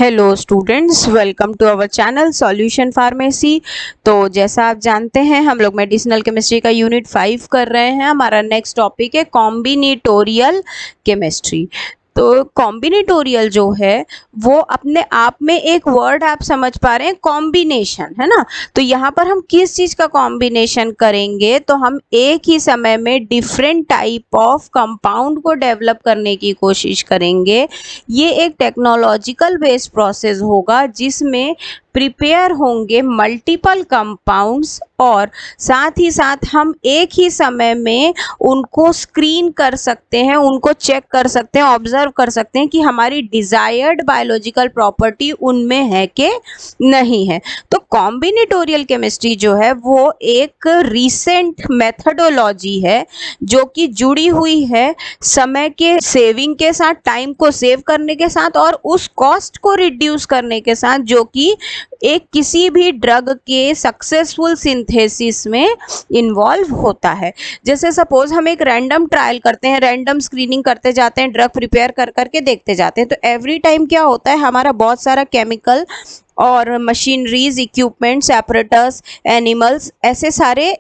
Hello students, welcome to our channel solution pharmacy. तो जैसा आप जानते हैं हम लोग मेडिसिनल केमिस्ट्री का यूनिट 5 कर रहे हैं। हमारा नेक्स्ट टॉपिक है कॉम्बिनेटोरियल केमिस्ट्री। तो कॉम्बिनेटोरियल जो है वो अपने आप में एक वर्ड आप समझ पा रहे हैं, कॉम्बिनेशन, है ना। तो यहाँ पर हम किस चीज़ का कॉम्बिनेशन करेंगे, तो हम एक ही समय में डिफरेंट टाइप ऑफ कंपाउंड को डेवलप करने की कोशिश करेंगे। ये एक टेक्नोलॉजिकल बेस्ड प्रोसेस होगा जिसमें प्रिपेयर होंगे मल्टीपल कंपाउंड्स और साथ ही साथ हम एक ही समय में उनको स्क्रीन कर सकते हैं, उनको चेक कर सकते हैं, ऑब्जर्व कर सकते हैं कि हमारी डिजायर्ड बायोलॉजिकल प्रॉपर्टी उनमें है कि नहीं है। तो कॉम्बिनेटोरियल केमिस्ट्री जो है वो एक रिसेंट मेथडोलॉजी है जो कि जुड़ी हुई है समय के सेविंग के साथ, टाइम को सेव करने के साथ और उस कॉस्ट को रिड्यूस करने के साथ जो कि एक किसी भी ड्रग के सक्सेसफुल सिंथेसिस में इन्वॉल्व होता है। जैसे सपोज हम एक रैंडम ट्रायल करते हैं, रैंडम स्क्रीनिंग करते जाते हैं, ड्रग प्रिपेयर कर करके देखते जाते हैं, तो एवरी टाइम क्या होता है, हमारा बहुत सारा केमिकल और मशीनरीज, इक्विपमेंट्स, एपरेटस, एनिमल्स, ऐसे सारे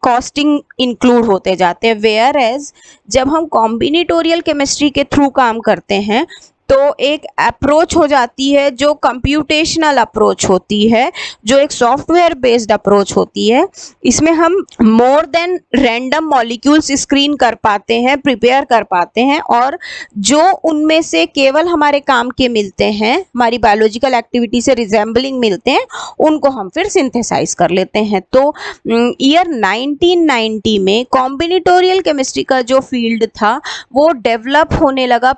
कॉस्टिंग इंक्लूड होते जाते हैं। वेयर एज जब हम कॉम्बिनेटोरियल केमिस्ट्री के थ्रू काम करते हैं तो एक अप्रोच हो जाती है जो कंप्यूटेशनल अप्रोच होती है, जो एक सॉफ्टवेयर बेस्ड अप्रोच होती है। इसमें हम more than random molecules screen कर पाते हैं, प्रिपेयर कर पाते हैं और जो उनमें से केवल हमारे काम के मिलते हैं, हमारी बायोलॉजिकल एक्टिविटी से रिजेंबलिंग मिलते हैं, उनको हम फिर सिंथेसाइज कर लेते हैं। तो ईयर 1990 में कॉम्बिनेटोरियल केमिस्ट्री का जो फील्ड था वो डेवलप होने लगा,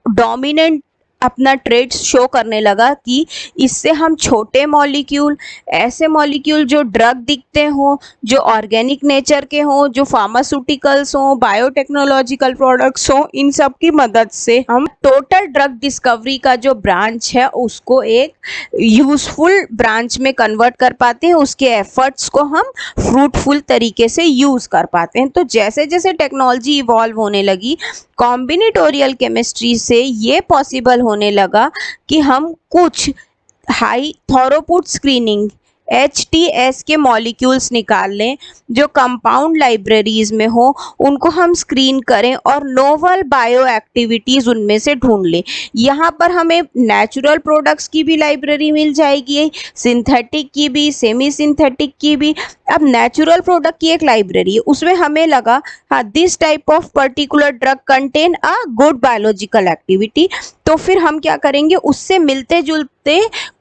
डोमिनेंट अपना ट्रेड्स शो करने लगा कि इससे हम छोटे मॉलिक्यूल, ऐसे मॉलिक्यूल जो ड्रग दिखते हों, जो ऑर्गेनिक नेचर के हों, जो फार्मास्यूटिकल्स हों, बायोटेक्नोलॉजिकल प्रोडक्ट्स हों, इन सब की मदद से हम टोटल ड्रग डिस्कवरी का जो ब्रांच है उसको एक यूजफुल ब्रांच में कन्वर्ट कर पाते हैं, उसके एफर्ट्स को हम फ्रूटफुल तरीके से यूज़ कर पाते हैं। तो जैसे जैसे टेक्नोलॉजी इवॉल्व होने लगी, कॉम्बिनेटोरियल केमिस्ट्री से ये पॉसिबल होने लगा कि हम कुछ हाई थॉरोपुट स्क्रीनिंग HTS के मॉलिक्यूल्स निकाल लें जो कंपाउंड लाइब्रेरीज में हो, उनको हम स्क्रीन करें और नोवल बायो एक्टिविटीज़ उनमें से ढूंढ लें। यहाँ पर हमें नेचुरल प्रोडक्ट्स की भी लाइब्रेरी मिल जाएगी, सिंथेटिक की भी, सेमी सिंथेटिक की भी। अब नेचुरल प्रोडक्ट की एक लाइब्रेरी है, उसमें हमें लगा हाँ this type of particular drug contain a good biological activity, तो फिर हम क्या करेंगे, उससे मिलते जुलते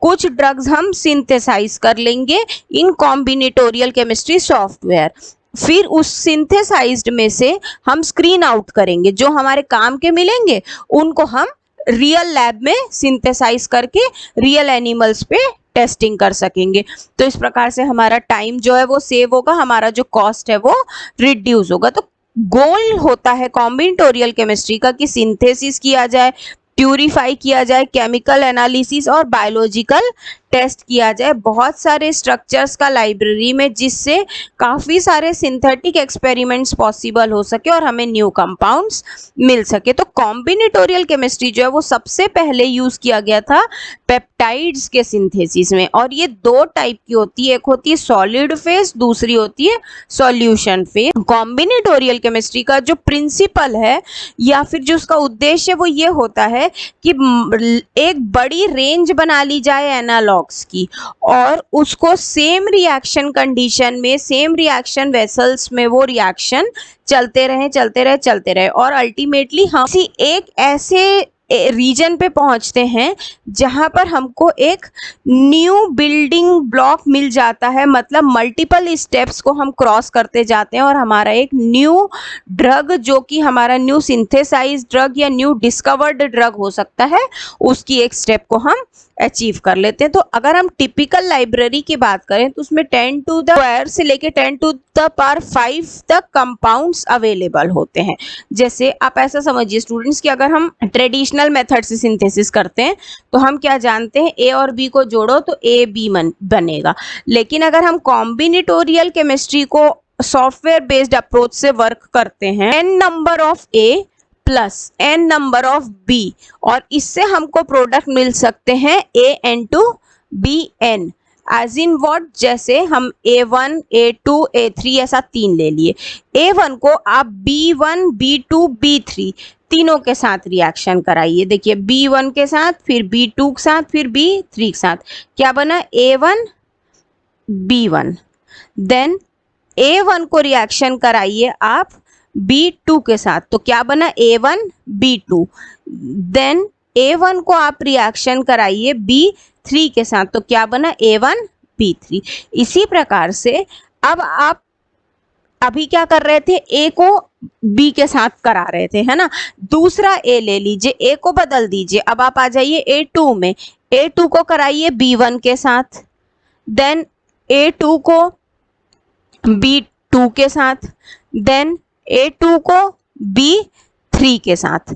कुछ ड्रग्स हम सिंथेसाइज कर लेंगे इन कॉम्बिनेटोरियल केमिस्ट्री सॉफ्टवेयर। फिर उस सिंथेसाइज्ड में से हम स्क्रीन आउट करेंगे, जो हमारे काम के मिलेंगे उनको हम रियल लैब में सिंथेसाइज करके रियल एनिमल्स पे टेस्टिंग कर सकेंगे। तो इस प्रकार से हमारा टाइम जो है वो सेव होगा, हमारा जो कॉस्ट है वो रिड्यूस होगा। तो गोल होता है कॉम्बिनेटोरियल केमिस्ट्री का कि सिंथेसिस किया जाए, प्यूरिफाई किया जाए, केमिकल एनालिसिस और बायोलॉजिकल टेस्ट किया जाए बहुत सारे स्ट्रक्चर्स का लाइब्रेरी में, जिससे काफ़ी सारे सिंथेटिक एक्सपेरिमेंट्स पॉसिबल हो सके और हमें न्यू कंपाउंड्स मिल सके। तो कॉम्बिनेटोरियल केमिस्ट्री जो है वो सबसे पहले यूज़ किया गया था पेप्टाइड्स के सिंथेसिस में, और ये दो टाइप की होती है, एक होती है सॉलिड फेज, दूसरी होती है सॉल्यूशन फेज। कॉम्बिनेटोरियल केमिस्ट्री का जो प्रिंसिपल है या फिर जो उसका उद्देश्य है वो ये होता है कि एक बड़ी रेंज बना ली जाए एनालॉग्स की और उसको सेम रिएक्शन कंडीशन में, सेम रिएक्शन वेसल्स में वो रिएक्शन चलते रहे और अल्टीमेटली हम किसी एक ऐसे रीजन पे पहुंचते हैं जहां पर हमको एक न्यू बिल्डिंग ब्लॉक मिल जाता है। मतलब मल्टीपल स्टेप्स को हम क्रॉस करते जाते हैं और हमारा एक न्यू ड्रग, जो कि हमारा न्यू सिंथेसाइज ड्रग या न्यू डिस्कवर्ड ड्रग हो सकता है, उसकी एक स्टेप को हम अचीव कर लेते हैं। तो अगर हम टिपिकल लाइब्रेरी की बात करें तो उसमें 10 टू द पावर से लेके 10 टू द पावर 5 तक कंपाउंड्स अवेलेबल होते हैं। जैसे आप ऐसा समझिए स्टूडेंट्स कि अगर हम ट्रेडिशनल मेथड से सिंथेसिस करते हैं तो हम क्या जानते हैं, A और B को जोड़ो तो AB बनेगा। लेकिन अगर हम कॉम्बिनेटोरियल केमिस्ट्री को सॉफ्टवेयर बेस्ड अप्रोच से वर्क करते हैं, n number of A plus n number of b, और इससे हमको प्रोडक्ट मिल सकते हैं a n bn। As in what, जैसे हम a1 a2 a3 ऐसा 3 ले लिए। a1 को आप b1 b2 b3 तीनों के साथ रिएक्शन कराइए। देखिए b1 के साथ, फिर b2 के साथ, फिर b3 के साथ, क्या बना a1 b1। देन a1 को रिएक्शन कराइए आप b2 के साथ, तो क्या बना a1 b2। देन a1 को आप रिएक्शन कराइए b3 के साथ, तो क्या बना a1 b3। इसी प्रकार से अब आप अभी क्या कर रहे थे, a को b के साथ करा रहे थे, है ना। दूसरा a ले लीजिए, a को बदल दीजिए। अब आप आ जाइए a2 में, a2 को कराइए b1 के साथ, देन a2 को b2 के साथ, देन a2 को b3 के साथ।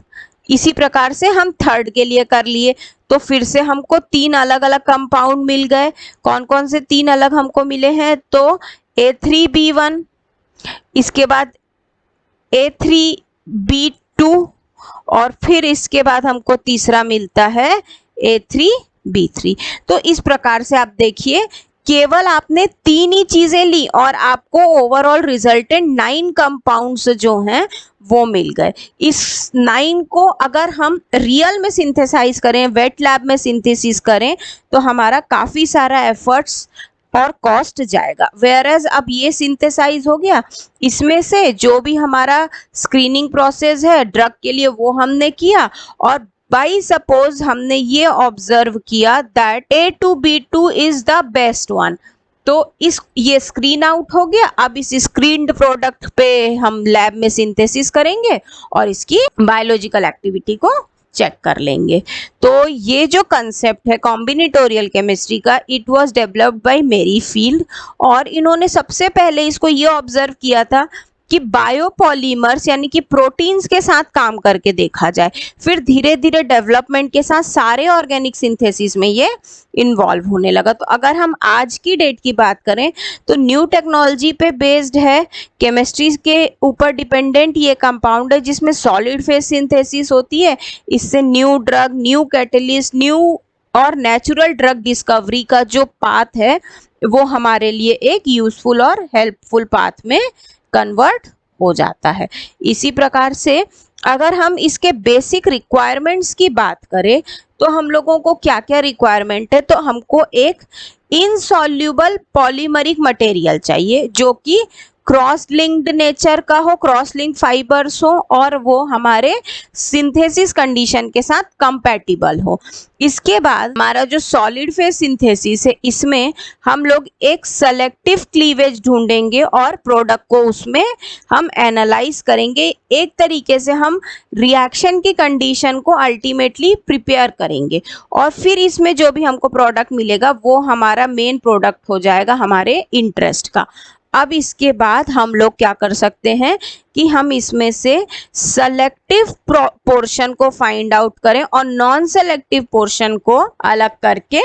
इसी प्रकार से हम थर्ड के लिए कर लिए। तो फिर से हमको 3 अलग अलग कंपाउंड मिल गए। कौन कौन से 3 अलग हमको मिले हैं, तो a3b1, इसके बाद a3b2, और फिर इसके बाद हमको तीसरा मिलता है a3b3। तो इस प्रकार से आप देखिए, केवल आपने 3 ही चीजें ली और आपको ओवरऑल रिजल्टेंट 9 कंपाउंड्स जो हैं वो मिल गए। इस 9 को अगर हम रियल में सिंथेसाइज करें, वेट लैब में सिंथेसिस करें, तो हमारा काफी सारा एफर्ट्स और कॉस्ट जाएगा। वेयरएज अब ये सिंथेसाइज हो गया, इसमें से जो भी हमारा स्क्रीनिंग प्रोसेस है ड्रग के लिए वो हमने किया, और बाई सपोज हमने ये ऑब्जर्व किया that A2B2 is the best one, तो ये स्क्रीन आउट हो गया। अब इस स्क्रीन्ड प्रोडक्ट पे हम लैब में सिंथेसिस करेंगे और इसकी बायोलॉजिकल एक्टिविटी को चेक कर लेंगे। तो ये जो कंसेप्ट है कॉम्बिनेटोरियल केमिस्ट्री का, इट वाज डेवलप्ड बाय मेरी फील्ड, और इन्होंने सबसे पहले इसको ये ऑब्जर्व किया था कि बायोपॉलीमर्स यानी कि प्रोटीन्स के साथ काम करके देखा जाए। फिर धीरे धीरे डेवलपमेंट के साथ सारे ऑर्गेनिक सिंथेसिस में ये इन्वॉल्व होने लगा। तो अगर हम आज की डेट की बात करें तो न्यू टेक्नोलॉजी पे बेस्ड है, केमिस्ट्री के ऊपर डिपेंडेंट ये कंपाउंड है जिसमें सॉलिड फेज सिंथेसिस होती है। इससे new drug, new catalyst, new और नेचुरल ड्रग डिस्कवरी का जो पाथ है वो हमारे लिए एक यूजफुल और हेल्पफुल पाथ में कन्वर्ट हो जाता है। इसी प्रकार से अगर हम इसके बेसिक रिक्वायरमेंट्स की बात करें तो हम लोगों को क्या क्या रिक्वायरमेंट है, तो हमको एक इनसॉल्युबल पॉलीमरिक मटेरियल चाहिए जो कि क्रॉस लिंक्ड नेचर का हो, क्रॉस लिंक फाइबर्स हो, और वो हमारे सिंथेसिस कंडीशन के साथ कंपैटिबल हो। इसके बाद हमारा जो सॉलिड फेज सिंथेसिस है, इसमें हम लोग एक सेलेक्टिव क्लीवेज ढूंढेंगे और प्रोडक्ट को उसमें हम एनालाइज करेंगे। एक तरीके से हम रिएक्शन की कंडीशन को अल्टीमेटली प्रिपेयर करेंगे, और फिर इसमें जो भी हमको प्रोडक्ट मिलेगा वो हमारा मेन प्रोडक्ट हो जाएगा हमारे इंटरेस्ट का। अब इसके बाद हम लोग क्या कर सकते हैं कि हम इसमें से सेलेक्टिव पोर्शन को फाइंड आउट करें और नॉन सेलेक्टिव पोर्शन को अलग करके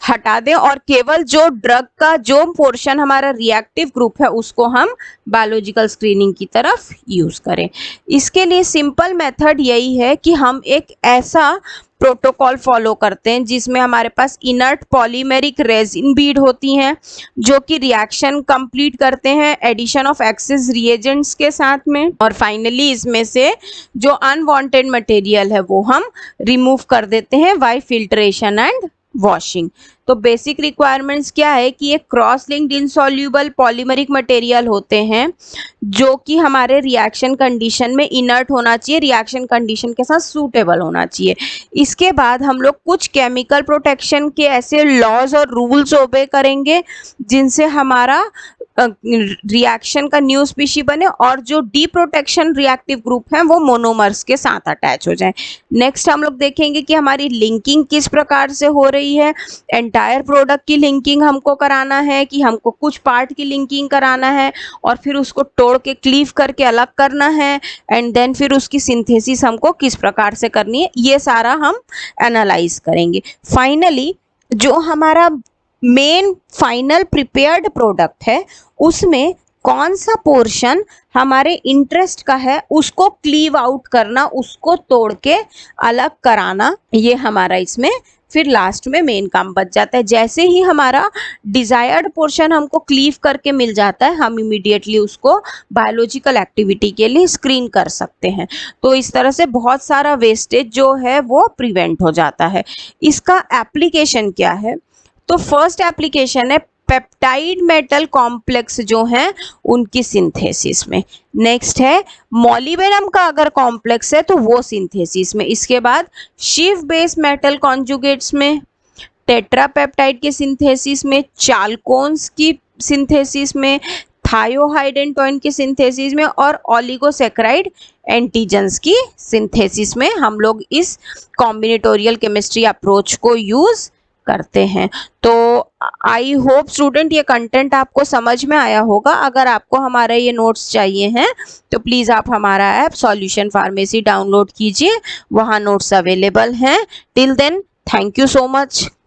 हटा दें, और केवल जो ड्रग का जो पोर्शन हमारा रिएक्टिव ग्रुप है उसको हम बायोलॉजिकल स्क्रीनिंग की तरफ यूज करें। इसके लिए सिंपल मेथड यही है कि हम एक ऐसा प्रोटोकॉल फॉलो करते हैं जिसमें हमारे पास इनर्ट पॉलीमेरिक रेजिन बीड होती हैं जो कि रिएक्शन कंप्लीट करते हैं एडिशन ऑफ एक्सेस रिएजेंट्स के साथ में, और फाइनली इसमें से जो अनवांटेड मटेरियल है वो हम रिमूव कर देते हैं बाय फिल्ट्रेशन एंड वॉशिंग। तो बेसिक रिक्वायरमेंट्स क्या है कि एक cross linked insoluble polymeric material होते हैं जो कि हमारे रिएक्शन कंडीशन में इनर्ट होना चाहिए, रिएक्शन कंडीशन के साथ सूटेबल होना चाहिए। इसके बाद हम लोग कुछ केमिकल प्रोटेक्शन के ऐसे लॉज और रूल्स ओबे करेंगे जिनसे हमारा रिएक्शन का न्यू स्पीशी बने और जो डी प्रोटेक्शन रिएक्टिव ग्रुप है वो मोनोमर्स के साथ अटैच हो जाए। नेक्स्ट हम लोग देखेंगे कि हमारी लिंकिंग किस प्रकार से हो रही है। एंटायर प्रोडक्ट की लिंकिंग हमको कराना है कि हमको कुछ पार्ट की लिंकिंग कराना है और फिर उसको तोड़ के क्लीव करके अलग करना है, एंड देन फिर उसकी सिंथेसिस हमको किस प्रकार से करनी है, ये सारा हम एनालाइज करेंगे। फाइनली जो हमारा मेन फाइनल प्रिपेयर्ड प्रोडक्ट है उसमें कौन सा पोर्शन हमारे इंटरेस्ट का है उसको क्लीव आउट करना, उसको तोड़ के अलग कराना, ये हमारा इसमें फिर लास्ट में मेन काम बच जाता है। जैसे ही हमारा डिजायर्ड पोर्शन हमको क्लीव करके मिल जाता है, हम इमीडिएटली उसको बायोलॉजिकल एक्टिविटी के लिए स्क्रीन कर सकते हैं। तो इस तरह से बहुत सारा वेस्टेज जो है वो प्रिवेंट हो जाता है। इसका एप्लीकेशन क्या है? तो फर्स्ट एप्लीकेशन है पेप्टाइड मेटल कॉम्प्लेक्स जो हैं उनकी सिंथेसिस में। नेक्स्ट है मॉलिबेनम का अगर कॉम्प्लेक्स है तो वो सिंथेसिस में। इसके बाद शिव बेस मेटल कॉन्जुगेट्स में, टेट्रापेप्टाइड के सिंथेसिस में, चालकोन्स की सिंथेसिस में, थायोहाइडेंटोइन की सिंथेसिस में और ओलिगोसेक्राइड एंटीजन्स की सिंथेसिस में हम लोग इस कॉम्बिनेटोरियल केमिस्ट्री अप्रोच को यूज करते हैं। तो आई होप स्टूडेंट ये कंटेंट आपको समझ में आया होगा। अगर आपको हमारे ये नोट्स चाहिए हैं तो प्लीज़ आप हमारा ऐप सॉल्यूशन फार्मेसी डाउनलोड कीजिए, वहाँ नोट्स अवेलेबल हैं। Till then thank you so much.